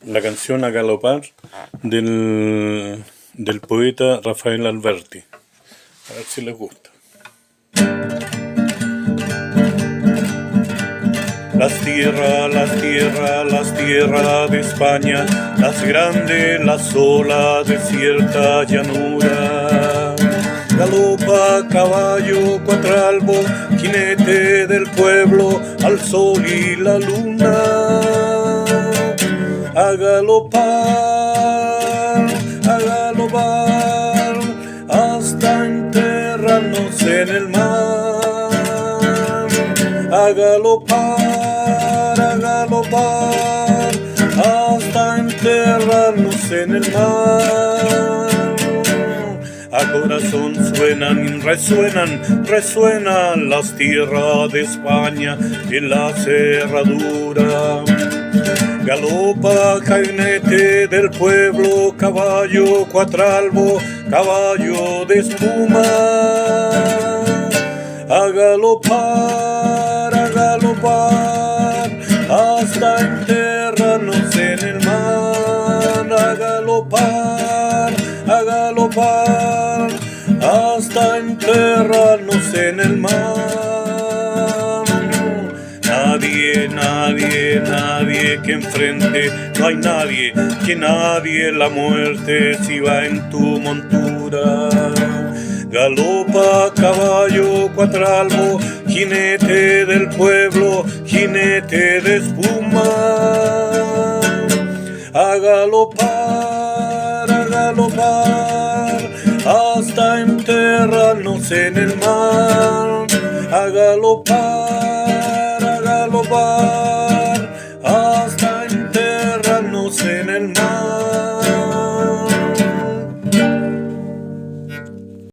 la canción A Galopar del poeta Rafael Alberti. A ver si les gusta. Las tierras de España, las grandes, la sola, desierta llanura. Galopa caballo, cuatralbo, jinete del pueblo, al sol y la luna. A galopar, hasta enterrarnos en el mar. A galopar, hasta enterrarnos en el mar. A corazón suenan, resuenan las tierras de España en la cerradura. Galopa jinete del pueblo, caballo cuatralbo, caballo de espuma. A galopar, hasta enterrarnos en el mar. A galopar, hasta enterrarnos en el mar. Nadie que enfrente, no hay nadie la muerte si va en tu montura. Galopa caballo cuatralbo, jinete del pueblo, jinete de espuma. A galopar, hasta enterrarnos en el mar. A galopar,